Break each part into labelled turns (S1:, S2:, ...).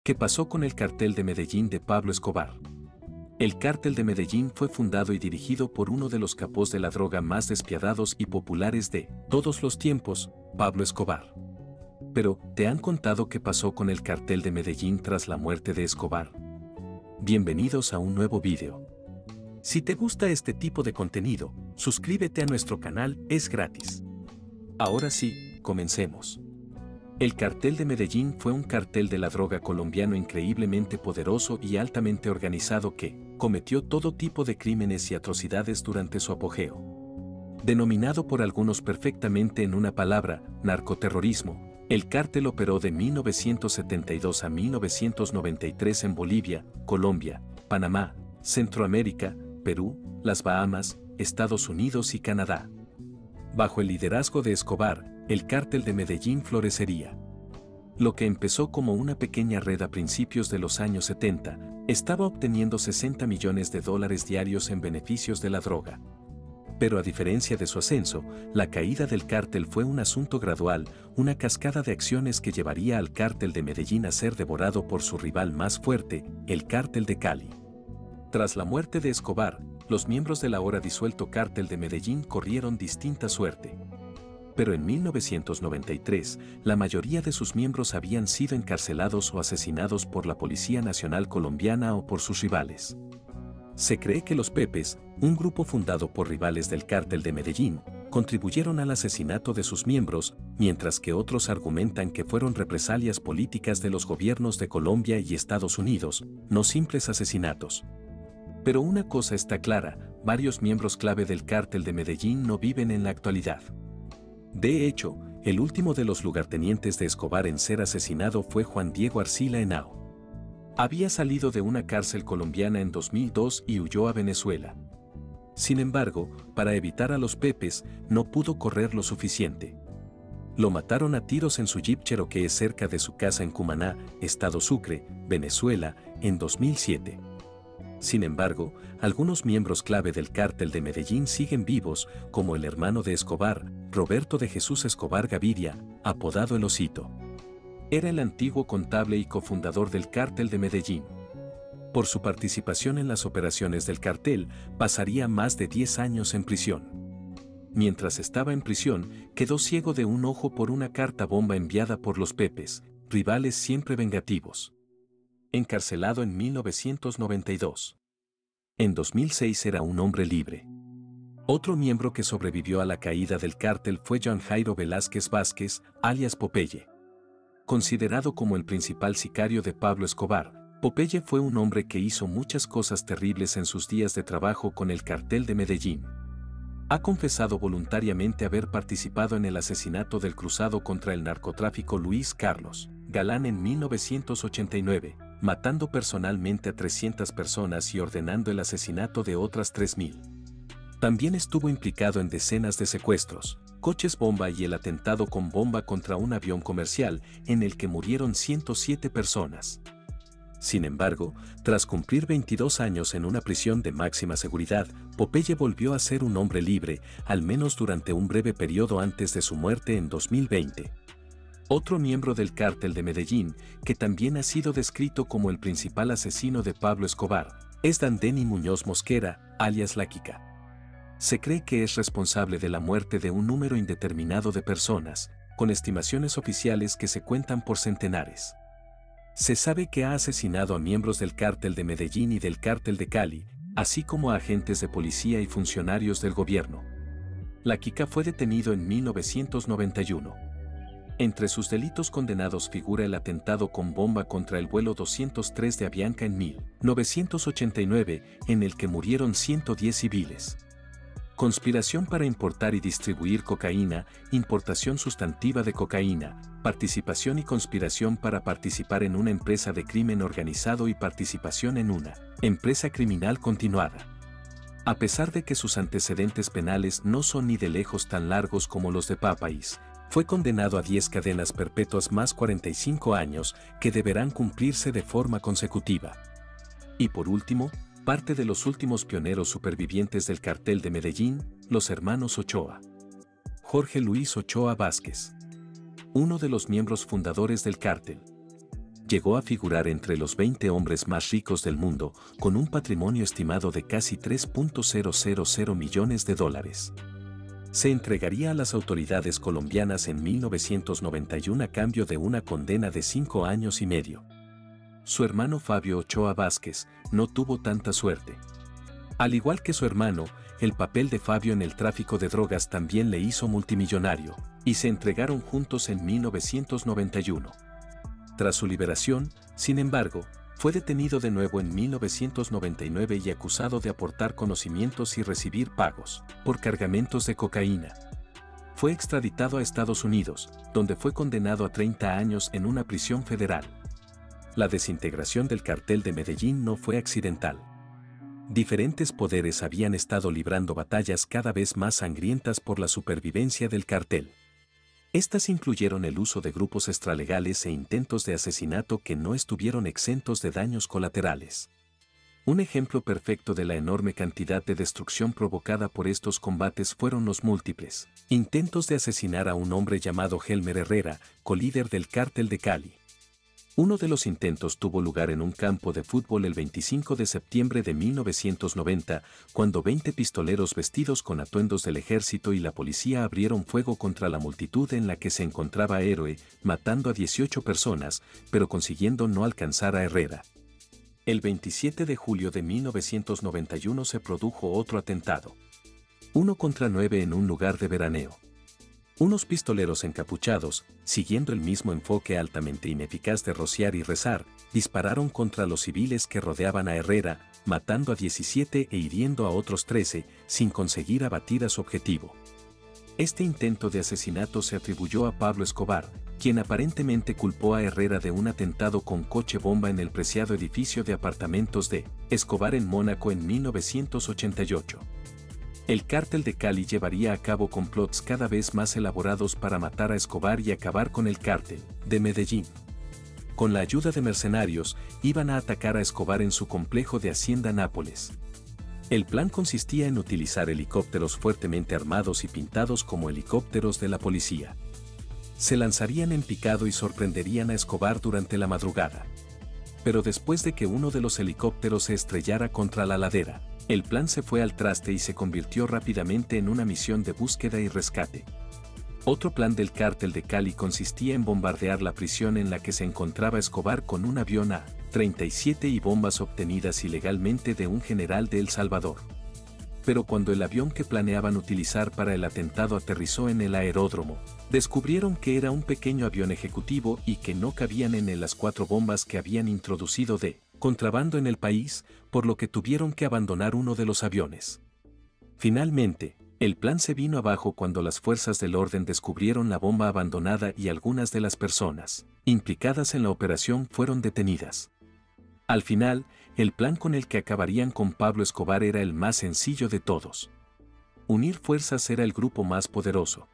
S1: ¿Qué pasó con el Cartel de Medellín de Pablo Escobar? El Cártel de Medellín fue fundado y dirigido por uno de los capos de la droga más despiadados y populares de todos los tiempos, Pablo Escobar. Pero, ¿te han contado qué pasó con el Cartel de Medellín tras la muerte de Escobar? Bienvenidos a un nuevo video. Si te gusta este tipo de contenido, suscríbete a nuestro canal, es gratis. Ahora sí, comencemos. El Cartel de Medellín fue un cartel de la droga colombiano increíblemente poderoso y altamente organizado que cometió todo tipo de crímenes y atrocidades durante su apogeo. Denominado por algunos perfectamente en una palabra, narcoterrorismo, el cártel operó de 1972 a 1993 en Bolivia, Colombia, Panamá, Centroamérica, Perú, las Bahamas, Estados Unidos y Canadá. Bajo el liderazgo de Escobar, el Cártel de Medellín florecería. Lo que empezó como una pequeña red a principios de los años 70, estaba obteniendo $60 millones diarios en beneficios de la droga. Pero a diferencia de su ascenso, la caída del cártel fue un asunto gradual, una cascada de acciones que llevaría al Cártel de Medellín a ser devorado por su rival más fuerte, el Cártel de Cali. Tras la muerte de Escobar, los miembros del ahora disuelto Cártel de Medellín corrieron distinta suerte. Pero en 1993, la mayoría de sus miembros habían sido encarcelados o asesinados por la Policía Nacional Colombiana o por sus rivales. Se cree que los Pepes, un grupo fundado por rivales del Cártel de Medellín, contribuyeron al asesinato de sus miembros, mientras que otros argumentan que fueron represalias políticas de los gobiernos de Colombia y Estados Unidos, no simples asesinatos. Pero una cosa está clara, varios miembros clave del Cártel de Medellín no viven en la actualidad. De hecho, el último de los lugartenientes de Escobar en ser asesinado fue Juan Diego Arcila Henao. Había salido de una cárcel colombiana en 2002 y huyó a Venezuela. Sin embargo, para evitar a los Pepes, no pudo correr lo suficiente. Lo mataron a tiros en su Jeep Cherokee cerca de su casa en Cumaná, Estado Sucre, Venezuela, en 2007. Sin embargo, algunos miembros clave del Cártel de Medellín siguen vivos, como el hermano de Escobar, Roberto de Jesús Escobar Gaviria, apodado El Osito. Era el antiguo contable y cofundador del Cártel de Medellín. Por su participación en las operaciones del cartel, pasaría más de 10 años en prisión. Mientras estaba en prisión, quedó ciego de un ojo por una carta bomba enviada por los Pepes, rivales siempre vengativos. Encarcelado en 1992. En 2006 era un hombre libre. Otro miembro que sobrevivió a la caída del cártel fue John Jairo Velázquez Vázquez, alias Popeye. Considerado como el principal sicario de Pablo Escobar, Popeye fue un hombre que hizo muchas cosas terribles en sus días de trabajo con el Cartel de Medellín. Ha confesado voluntariamente haber participado en el asesinato del cruzado contra el narcotráfico Luis Carlos Galán en 1989, matando personalmente a 300 personas y ordenando el asesinato de otras 3.000. También estuvo implicado en decenas de secuestros, coches bomba y el atentado con bomba contra un avión comercial en el que murieron 107 personas. Sin embargo, tras cumplir 22 años en una prisión de máxima seguridad, Popeye volvió a ser un hombre libre, al menos durante un breve periodo antes de su muerte en 2020. Otro miembro del Cártel de Medellín, que también ha sido descrito como el principal asesino de Pablo Escobar, es Dandeny Muñoz Mosquera, alias La Quica. Se cree que es responsable de la muerte de un número indeterminado de personas, con estimaciones oficiales que se cuentan por centenares. Se sabe que ha asesinado a miembros del Cártel de Medellín y del Cártel de Cali, así como a agentes de policía y funcionarios del gobierno. La Quica fue detenido en 1991. Entre sus delitos condenados figura el atentado con bomba contra el vuelo 203 de Avianca en 1989, en el que murieron 110 civiles. Conspiración para importar y distribuir cocaína, importación sustantiva de cocaína, participación y conspiración para participar en una empresa de crimen organizado y participación en una empresa criminal continuada. A pesar de que sus antecedentes penales no son ni de lejos tan largos como los de Papais, fue condenado a 10 cadenas perpetuas más 45 años que deberán cumplirse de forma consecutiva. Y por último, parte de los últimos pioneros supervivientes del Cartel de Medellín, los hermanos Ochoa. Jorge Luis Ochoa Vázquez. Uno de los miembros fundadores del cártel. llegó a figurar entre los 20 hombres más ricos del mundo, con un patrimonio estimado de casi 3.000 millones de dólares. Se entregaría a las autoridades colombianas en 1991 a cambio de una condena de 5 años y medio. Su hermano Fabio Ochoa Vázquez no tuvo tanta suerte. Al igual que su hermano, el papel de Fabio en el tráfico de drogas también le hizo multimillonario, y se entregaron juntos en 1991. Tras su liberación, sin embargo, fue detenido de nuevo en 1999 y acusado de aportar conocimientos y recibir pagos por cargamentos de cocaína. Fue extraditado a Estados Unidos, donde fue condenado a 30 años en una prisión federal. La desintegración del cartel de Medellín no fue accidental. Diferentes poderes habían estado librando batallas cada vez más sangrientas por la supervivencia del cartel. Estas incluyeron el uso de grupos extralegales e intentos de asesinato que no estuvieron exentos de daños colaterales. Un ejemplo perfecto de la enorme cantidad de destrucción provocada por estos combates fueron los múltiples intentos de asesinar a un hombre llamado Helmer Herrera, colíder del Cártel de Cali. Uno de los intentos tuvo lugar en un campo de fútbol el 25 de septiembre de 1990, cuando 20 pistoleros vestidos con atuendos del ejército y la policía abrieron fuego contra la multitud en la que se encontraba Héroe, matando a 18 personas, pero consiguiendo no alcanzar a Herrera. El 27 de julio de 1991 se produjo otro atentado. 1 contra 9 en un lugar de veraneo. Unos pistoleros encapuchados, siguiendo el mismo enfoque altamente ineficaz de rociar y rezar, dispararon contra los civiles que rodeaban a Herrera, matando a 17 e hiriendo a otros 13, sin conseguir abatir a su objetivo. Este intento de asesinato se atribuyó a Pablo Escobar, quien aparentemente culpó a Herrera de un atentado con coche bomba en el preciado edificio de apartamentos de Escobar en Mónaco en 1988. El Cártel de Cali llevaría a cabo complots cada vez más elaborados para matar a Escobar y acabar con el Cártel de Medellín. Con la ayuda de mercenarios, iban a atacar a Escobar en su complejo de Hacienda Nápoles. El plan consistía en utilizar helicópteros fuertemente armados y pintados como helicópteros de la policía. Se lanzarían en picado y sorprenderían a Escobar durante la madrugada. Pero después de que uno de los helicópteros se estrellara contra la ladera, el plan se fue al traste y se convirtió rápidamente en una misión de búsqueda y rescate. Otro plan del Cártel de Cali consistía en bombardear la prisión en la que se encontraba Escobar con un avión A-37 y bombas obtenidas ilegalmente de un general de El Salvador. Pero cuando el avión que planeaban utilizar para el atentado aterrizó en el aeródromo, descubrieron que era un pequeño avión ejecutivo y que no cabían en él las 4 bombas que habían introducido de contrabando en el país, por lo que tuvieron que abandonar uno de los aviones. Finalmente, el plan se vino abajo cuando las fuerzas del orden descubrieron la bomba abandonada y algunas de las personas implicadas en la operación fueron detenidas. Al final, el plan con el que acabarían con Pablo Escobar era el más sencillo de todos. Unir fuerzas era el grupo más poderoso.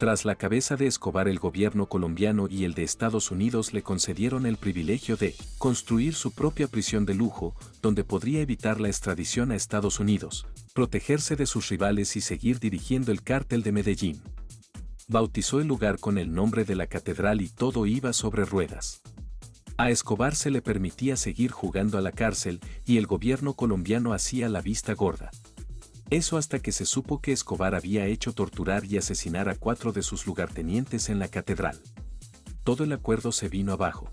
S1: Tras la cabeza de Escobar, el gobierno colombiano y el de Estados Unidos le concedieron el privilegio de construir su propia prisión de lujo, donde podría evitar la extradición a Estados Unidos, protegerse de sus rivales y seguir dirigiendo el Cártel de Medellín. Bautizó el lugar con el nombre de la catedral y todo iba sobre ruedas. A Escobar se le permitía seguir jugando a la cárcel y el gobierno colombiano hacía la vista gorda. Eso hasta que se supo que Escobar había hecho torturar y asesinar a 4 de sus lugartenientes en la catedral. Todo el acuerdo se vino abajo.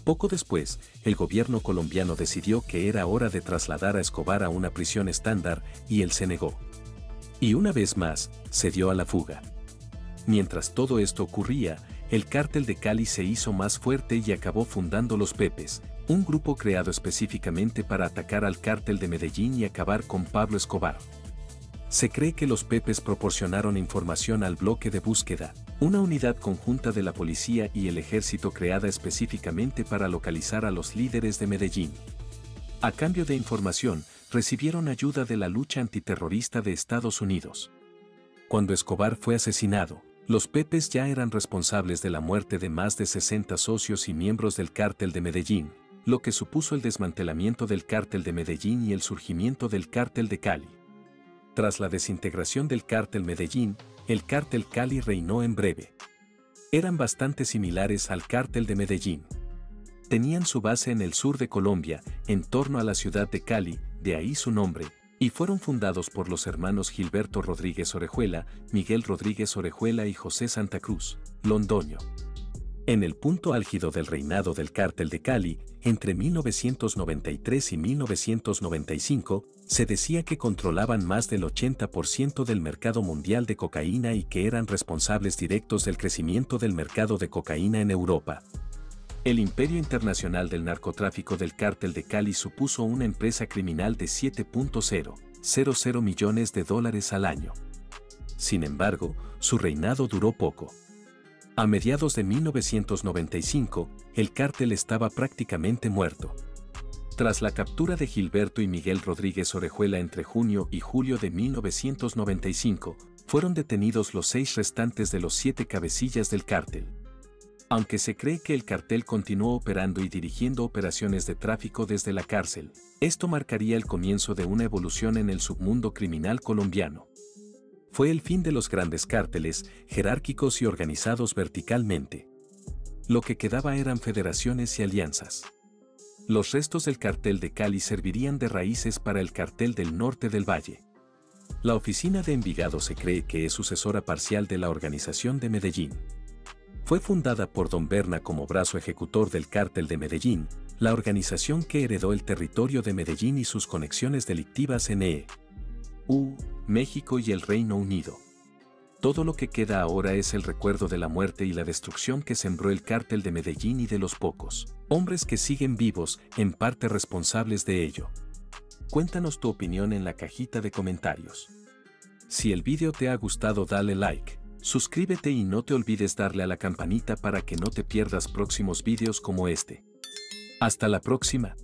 S1: Poco después, el gobierno colombiano decidió que era hora de trasladar a Escobar a una prisión estándar y él se negó. Y una vez más, se dio a la fuga. Mientras todo esto ocurría, el Cártel de Cali se hizo más fuerte y acabó fundando los Pepes, un grupo creado específicamente para atacar al Cártel de Medellín y acabar con Pablo Escobar. Se cree que los Pepes proporcionaron información al bloque de búsqueda, una unidad conjunta de la policía y el ejército creada específicamente para localizar a los líderes de Medellín. A cambio de información, recibieron ayuda de la lucha antiterrorista de Estados Unidos. Cuando Escobar fue asesinado, los Pepes ya eran responsables de la muerte de más de 60 socios y miembros del Cártel de Medellín, lo que supuso el desmantelamiento del Cártel de Medellín y el surgimiento del Cártel de Cali. Tras la desintegración del Cártel Medellín, el Cártel Cali reinó en breve. Eran bastante similares al Cártel de Medellín. Tenían su base en el sur de Colombia, en torno a la ciudad de Cali, de ahí su nombre, y fueron fundados por los hermanos Gilberto Rodríguez Orejuela, Miguel Rodríguez Orejuela y José Santa Cruz, Londoño. En el punto álgido del reinado del Cártel de Cali, entre 1993 y 1995, se decía que controlaban más del 80% del mercado mundial de cocaína y que eran responsables directos del crecimiento del mercado de cocaína en Europa. El imperio internacional del narcotráfico del Cártel de Cali supuso una empresa criminal de $7.000 millones al año. Sin embargo, su reinado duró poco. A mediados de 1995, el cártel estaba prácticamente muerto. Tras la captura de Gilberto y Miguel Rodríguez Orejuela entre junio y julio de 1995, fueron detenidos los 6 restantes de los 7 cabecillas del cártel. Aunque se cree que el cartel continuó operando y dirigiendo operaciones de tráfico desde la cárcel, esto marcaría el comienzo de una evolución en el submundo criminal colombiano. Fue el fin de los grandes cárteles, jerárquicos y organizados verticalmente. Lo que quedaba eran federaciones y alianzas. Los restos del cartel de Cali servirían de raíces para el cartel del norte del Valle. La oficina de Envigado se cree que es sucesora parcial de la organización de Medellín. Fue fundada por Don Berna como brazo ejecutor del Cártel de Medellín, la organización que heredó el territorio de Medellín y sus conexiones delictivas en EU, México y el Reino Unido. Todo lo que queda ahora es el recuerdo de la muerte y la destrucción que sembró el Cártel de Medellín y de los pocos hombres que siguen vivos, en parte responsables de ello. Cuéntanos tu opinión en la cajita de comentarios. Si el vídeo te ha gustado, dale like, suscríbete y no te olvides darle a la campanita para que no te pierdas próximos vídeos como este. Hasta la próxima.